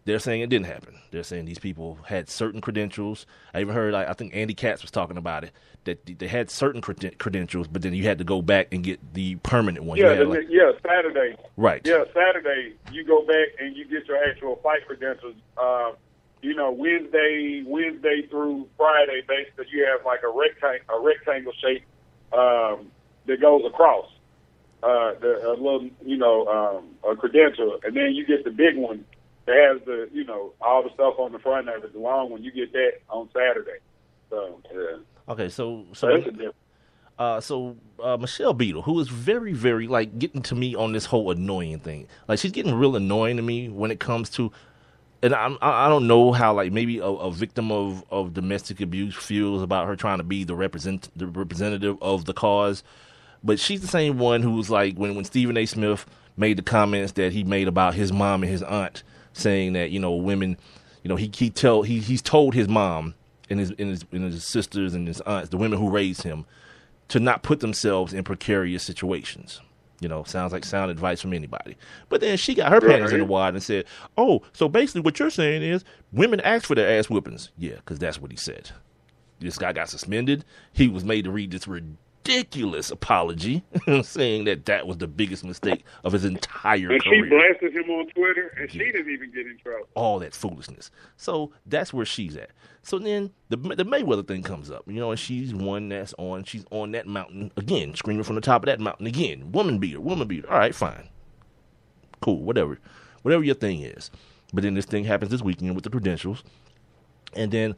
They're saying it didn't happen. They're saying these people had certain credentials. I even heard, I think Andy Katz was talking about it, that they had certain credentials, but then you had to go back and get the permanent one. Yeah, Saturday. Right. Yeah, Saturday, you go back and you get your actual fight credentials. Wednesday through Friday, basically, you have like a rectangle shape that goes across a credential, and then you get the big one that has all the stuff on the front of it. The long one, you get that on Saturday. So yeah. Okay, so that's a difference. Michelle Beadle, who is very, very, like, getting to me on this whole annoying thing. Like, she's getting real annoying to me when it comes to, and I don't know how, like, maybe a victim of domestic abuse feels about her trying to be the representative of the cause. But she's the same one who was like, when Stephen A. Smith made the comments that he made about his mom and his aunt, saying that, women, he's told his mom and his sisters and his aunts, the women who raised him, to not put themselves in precarious situations. Sounds like sound advice from anybody. But then she got her panties in the wad and said, oh, so basically what you're saying is women ask for their ass whoopings. Yeah, because that's what he said. This guy got suspended. He was made to read this ridiculous apology saying that was the biggest mistake of his entire career. She blasted him on Twitter, and she didn't even get in trouble. All that foolishness. So that's where she's at. So then the Mayweather thing comes up, and she's she's on that mountain again, screaming from the top of that mountain again. Woman beater. All right, fine. Cool, whatever your thing is. But then this thing happens this weekend with the credentials. And then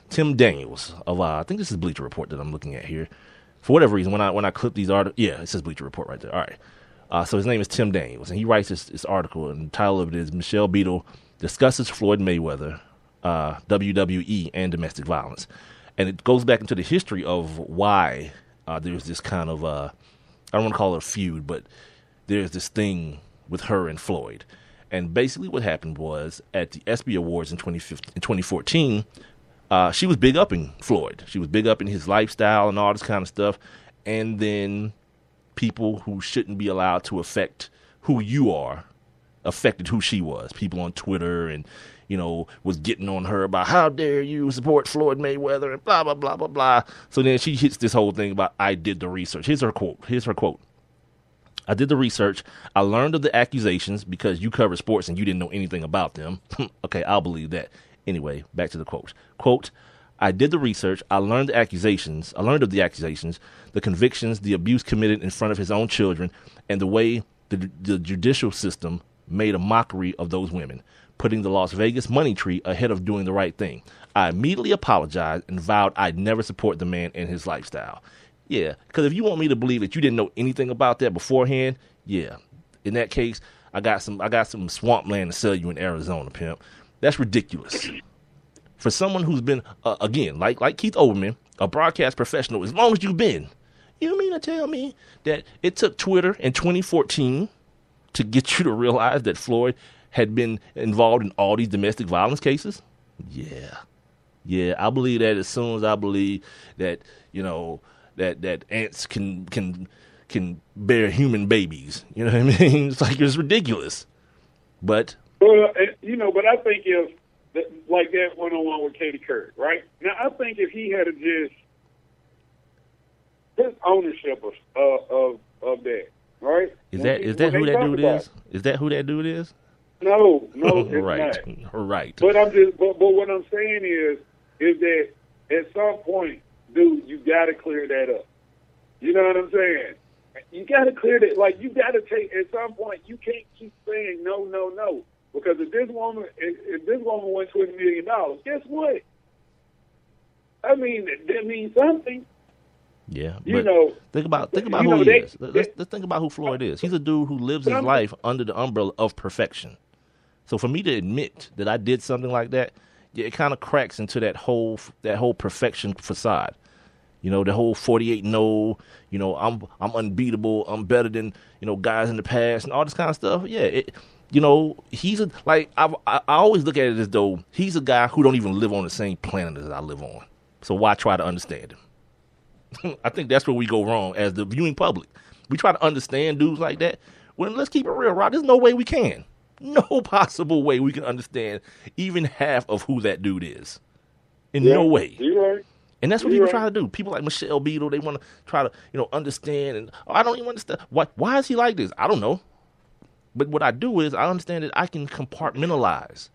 Tim Daniels of, I think this is Bleacher Report that I'm looking at here. For whatever reason, when I clip these articles, yeah, it says Bleacher Report right there. All right. So his name is Tim Daniels, and he writes this article, and the title of it is Michelle Beadle discusses Floyd Mayweather, WWE, and domestic violence. And it goes back into the history of why there's this kind of, I don't want to call it a feud, but there's this thing with her and Floyd. And basically what happened was at the ESPY Awards in 2014, she was big upping Floyd. She was big upping his lifestyle and all this kind of stuff. And then people who shouldn't be allowed to affect who you are affected who she was. People on Twitter and, was getting on her about how dare you support Floyd Mayweather and blah, blah, blah, blah, blah. So then she hits this whole thing about I did the research. Here's her quote. I did the research. I learned of the accusations because you cover sports and you didn't know anything about them. Okay, I'll believe that. Anyway, back to the quote. Quote, I did the research. I learned of the accusations, the convictions, the abuse committed in front of his own children, and the way the judicial system made a mockery of those women, putting the Las Vegas money tree ahead of doing the right thing. I immediately apologized and vowed I'd never support the man and his lifestyle. Yeah, because if you want me to believe that you didn't know anything about that beforehand, yeah, in that case, I got some swampland to sell you in Arizona, pimp. That's ridiculous. For someone who's been, again, like Keith Olbermann, a broadcast professional as long as you've been, you mean to tell me that it took Twitter in 2014 to get you to realize that Floyd had been involved in all these domestic violence cases? Yeah, I believe that as soon as I believe that, that ants can bear human babies. You know what I mean? It's like, it's ridiculous. But but I think if like that one-on-one with Katie Couric, right? Now, I think if he had just his ownership of that, right? Is that who that dude is? Is that who that dude is? No, it's not. Right. But what I'm saying is that at some point, dude, you got to clear that up. You know what I'm saying? You got to clear that. Like, you got to take, at some point, you can't keep saying no. Because if this woman won $20 million, guess what? I mean, that means something. Yeah, think about who he is. Let's think about who Floyd is. He's a dude who lives his life under the umbrella of perfection. So for me to admit that I did something like that, yeah, it kind of cracks into that whole perfection facade. The whole 48-0, I'm unbeatable, I'm better than, guys in the past and all this kind of stuff. Yeah, he's I always look at it as though he's a guy who don't even live on the same planet as I live on. So why try to understand him? I think that's where we go wrong as the viewing public. We try to understand dudes like that. Well, let's keep it real, Rod. There's no way we can. no possible way we can understand even half of who that dude is. In Yeah, no way. you're right. And that's what You're people right. try to do. People like Michelle Beadle, they want to try to, understand. And I don't even understand. Why is he like this? I don't know. But what I do is I understand that I can compartmentalize.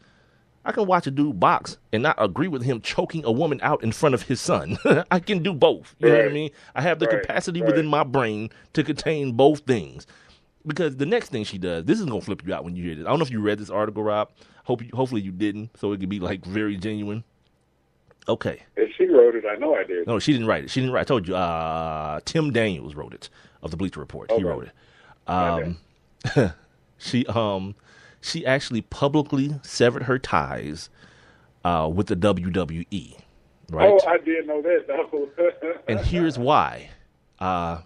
I can watch a dude box and not agree with him choking a woman out in front of his son. I can do both. You know what I Right. mean? I have the Right. capacity Right. within my brain to contain both things. Because the next thing she does, this is going to flip you out when you hear this. I don't know if you read this article, Rob. Hopefully you didn't, so it could be like very genuine. Okay. If she wrote it, I know I did. No, she didn't write it. She didn't write. I told you. Tim Daniels wrote it of the Bleacher Report. He Okay. wrote it. She actually publicly severed her ties with the WWE. Right. Oh, I did know that, though. And here's why.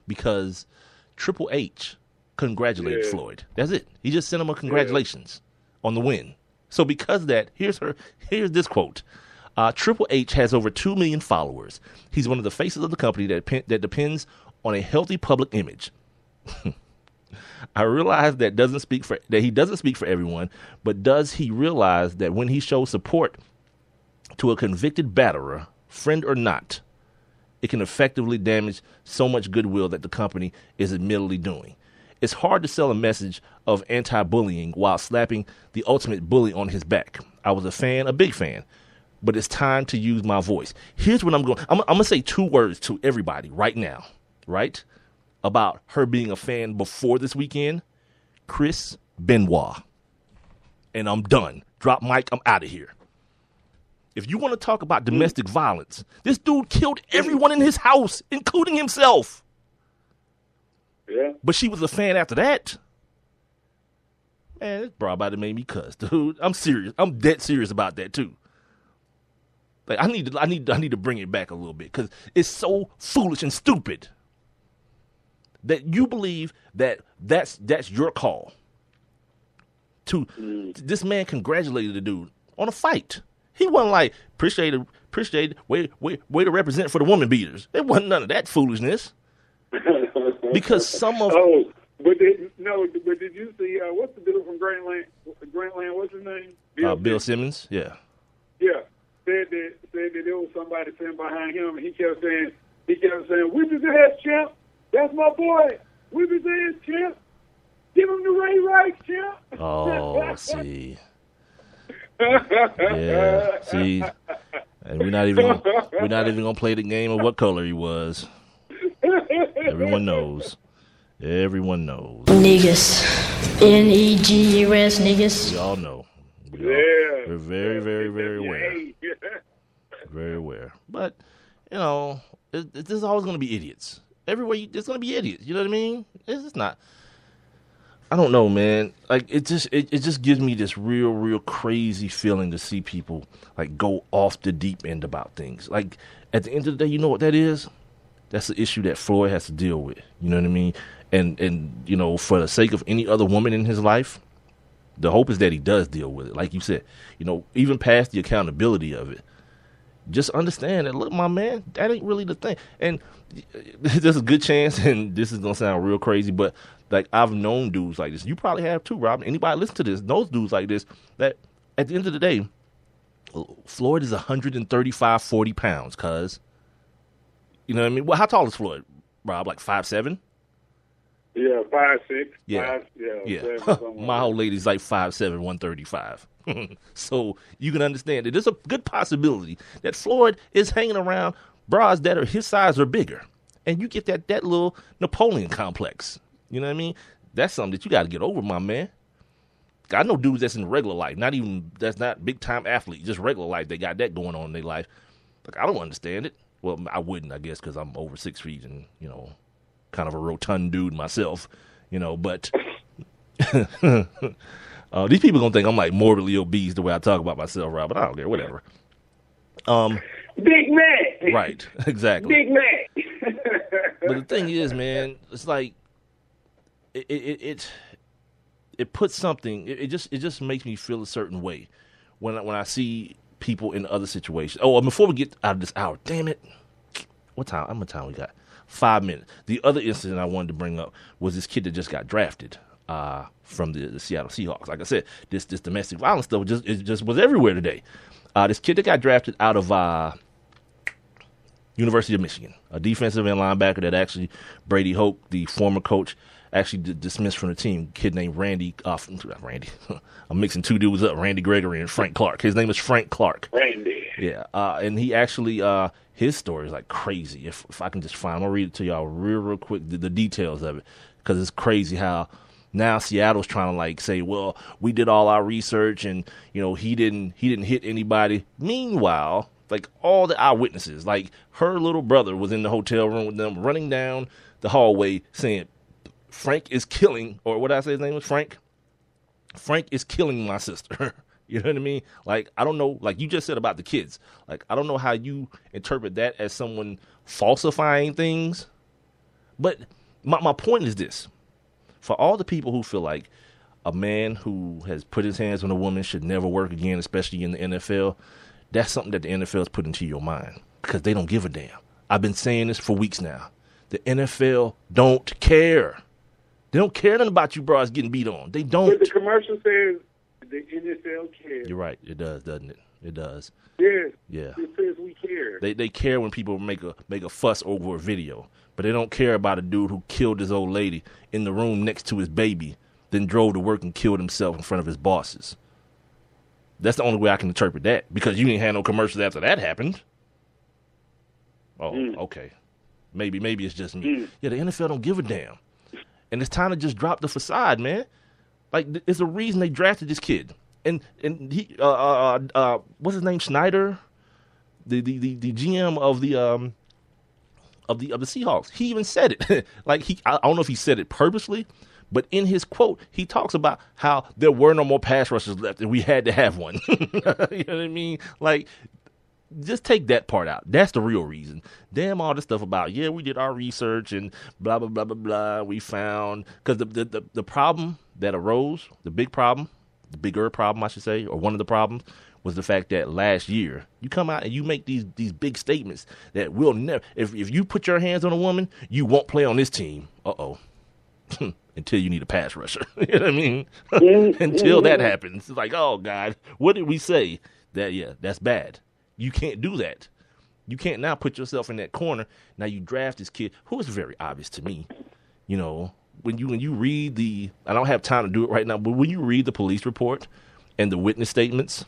Because Triple H congratulated Yeah. Floyd. That's it. He just sent him a congratulations on the win. So because of that, here's this quote. Triple H has over 2 million followers. He's one of the faces of the company that depends on a healthy public image. I realize that he doesn't speak for everyone, but does he realize that when he shows support to a convicted batterer, friend or not, it can effectively damage so much goodwill that the company is admittedly doing. It's hard to sell a message of anti-bullying while slapping the ultimate bully on his back. I was a big fan, but it's time to use my voice. Here's what I'm going to say 2 words to everybody right now, right? About her being a fan before this weekend. Chris Benoit. And I'm done. Drop mic, I'm out of here. If you want to talk about domestic violence, this dude killed everyone in his house, including himself. Yeah. But she was a fan after that. Man, this bra about to make me cuss, dude. I'm serious. I'm dead serious about that too. Like I need to bring it back a little bit because it's so foolish and stupid that you believe that that's your call. This man congratulated the dude on a fight. He wasn't like appreciate it, way to represent for the woman beaters. It wasn't none of that foolishness. Because some of but did you see what's the dude from Grantland? What's his name? Bill Simmons, yeah. Yeah, said that there was somebody sitting behind him, and he kept saying, "Whip his ass, champ. That's my boy. Whip his ass, champ. Give him the Ray Rice, champ." Oh, see. Yeah, see. And we're not even gonna play the game of what color he was. Everyone knows. Niggas. Negus, niggas. We all know. We're very, very, very aware. Very aware. But, there's always going to be idiots. Everywhere, there's going to be idiots. You know what I mean? It's just not. I don't know, man. Like, it just gives me this real, real crazy feeling to see people, like, go off the deep end about things. Like, at the end of the day, you know what that is? That's the issue that Floyd has to deal with. You know what I mean? And for the sake of any other woman in his life, the hope is that he does deal with it. Like you said, even past the accountability of it, just understand that, look, my man, that ain't really the thing. And there's a good chance, and this is going to sound real crazy, but like I've known dudes like this. You probably have too, Rob. Anybody listen to this knows dudes like this, that at the end of the day, Floyd is 135, 40 pounds, cuz. You know what I mean? Well, how tall is Floyd, Rob? Like 5'7"? Yeah, 5'6". Yeah. 7, My old lady's like 5'7", 135. So you can understand that there's a good possibility that Floyd is hanging around bras that are his size or bigger. And you get that little Napoleon complex. You know what I mean? That's something that you got to get over, my man. I know dudes that's in regular life, that's not big time athlete, just regular life. They got that going on in their life. Like, I don't understand it. Well, I wouldn't, I guess, because I'm over 6 feet and, kind of a rotund dude myself, but these people gonna think I'm like morbidly obese the way I talk about myself, Rob, but I don't care, whatever. Big man. Right, exactly. Big man. But the thing is, man, it's like it puts something. It just makes me feel a certain way when I see people in other situations. Oh, and before we get out of this hour, damn it, what time? How much time we got? 5 minutes. The other incident I wanted to bring up was this kid that just got drafted. from the Seattle Seahawks. Like I said, this domestic violence stuff just was everywhere today. This kid that got drafted out of University of Michigan, a defensive end linebacker that actually Brady Hoke, the former coach, actually dismissed from the team. A kid named Randy. I'm mixing two dudes up, Randy Gregory and Frank Clark. His name is Frank Clark. Randy. Yeah, and he actually, his story is like crazy. If I can just find, I'm going to read it to y'all real quick, the details of it, because it's crazy how now Seattle's trying to like say, well, we did all our research and, he didn't hit anybody. Meanwhile, like all the eyewitnesses, like her little brother was in the hotel room with them running down the hallway saying, Frank is killing, or what did I say his name was? Frank? Frank is killing my sister. You know what I mean? Like, I don't know, like you just said about the kids. Like, I don't know how you interpret that as someone falsifying things. But my point is this. For all the people who feel like a man who has put his hands on a woman should never work again, especially in the NFL, that's something that the NFL has put into your mind because they don't give a damn. I've been saying this for weeks now. The NFL don't care. They don't care nothing about you bros getting beat on. They don't. But the commercial says the NFL cares. You're right. It does, doesn't it? It does. Yes. Yeah. It says we care. They care when people make a fuss over a video, but they don't care about a dude who killed his old lady in the room next to his baby, then drove to work and killed himself in front of his bosses. That's the only way I can interpret that, because you didn't have no commercials after that happened. Oh, okay. Maybe it's just me. Yeah, the NFL don't give a damn. And it's time to just drop the facade, man. Like, there's a reason they drafted this kid. And he, what's his name, Schneider, the GM of the Seahawks. He even said it. Like, I don't know if he said it purposely, but in his quote, he talks about how there were no more pass rushers left and we had to have one. You know what I mean? Like, just take that part out. That's the real reason. Damn all this stuff about, yeah, we did our research and blah, blah, blah, blah, blah. We found, because the problem that arose, the bigger problem, I should say, or one of the problems, was the fact that last year you come out and you make these big statements that we'll never, if you put your hands on a woman, you won't play on this team. Uh-oh. Until you need a pass rusher. You know what I mean? Until that happens. It's like, oh, God, what did we say? That's bad. You can't do that. You can't now put yourself in that corner. Now you draft this kid who is very obvious to me. You know, when you read I don't have time to do it right now, but when you read the police report and the witness statements,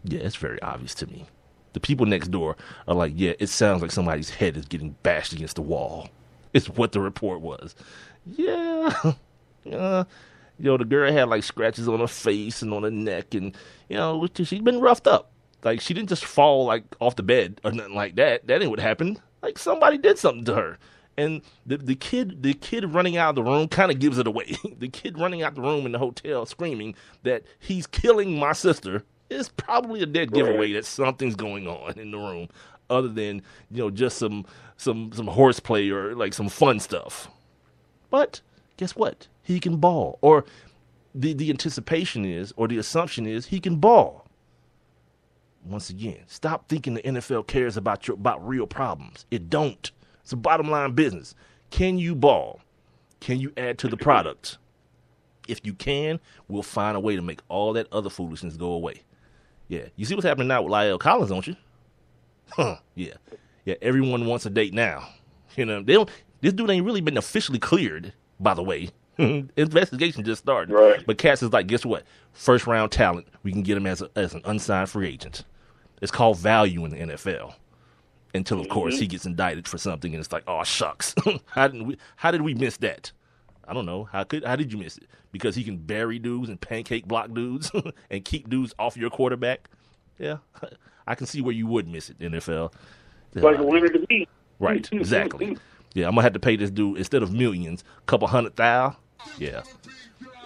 yeah, it's very obvious to me. The people next door are like, yeah, it sounds like somebody's head is getting bashed against the wall. It's what the report was. Yeah. The girl had like scratches on her face and on her neck, and she'd been roughed up. Like, she didn't just fall like off the bed or nothing like that. That ain't what happened. Like, somebody did something to her. And the kid running out of the room kind of gives it away. The kid running out the room in the hotel screaming that he's killing my sister is probably a dead giveaway that something's going on in the room, other than just some horseplay or like some fun stuff. But guess what? He can ball, or the anticipation is, or the assumption is, he can ball. Once again, stop thinking the NFL cares about real problems. It don't. It's a bottom line business. Can you ball? Can you add to the product? If you can, we'll find a way to make all that other foolishness go away. Yeah. You see what's happening now with La'el Collins, don't you? Huh. Yeah. Yeah. Everyone wants a date now. This dude ain't really been officially cleared, by the way. Investigation just started. Right. But Cass is like, guess what? First round talent. We can get him as an unsigned free agent. It's called value in the NFL. Until, of course, he gets indicted for something, and it's like, oh, shucks. How did we miss that? I don't know. How did you miss it? Because he can bury dudes and pancake block dudes and keep dudes off your quarterback? Yeah. I can see where you would miss it, NFL. Like a winner to me. Right, exactly. Yeah, I'm going to have to pay this dude, instead of millions, a couple $100,000. Yeah.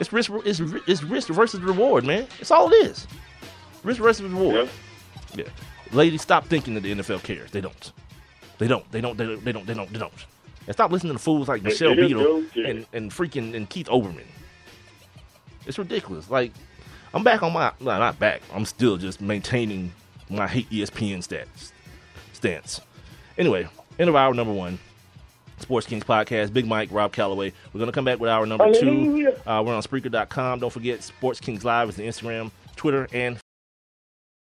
It's risk versus reward, man. It's all it is. Risk versus reward. Yeah. Ladies, stop thinking that the NFL cares. They don't. They don't. And stop listening to fools like Michelle Beadle and Keith Olbermann. It's ridiculous. Like, I'm back on not back. I'm still just maintaining my hate ESPN stance. Anyway, end of hour number one. Sports Kings Podcast. Big Mike, Rob Calloway. We're going to come back with hour number 2. Hallelujah. We're on Spreaker.com. Don't forget, Sports Kings Live is the Instagram, Twitter, and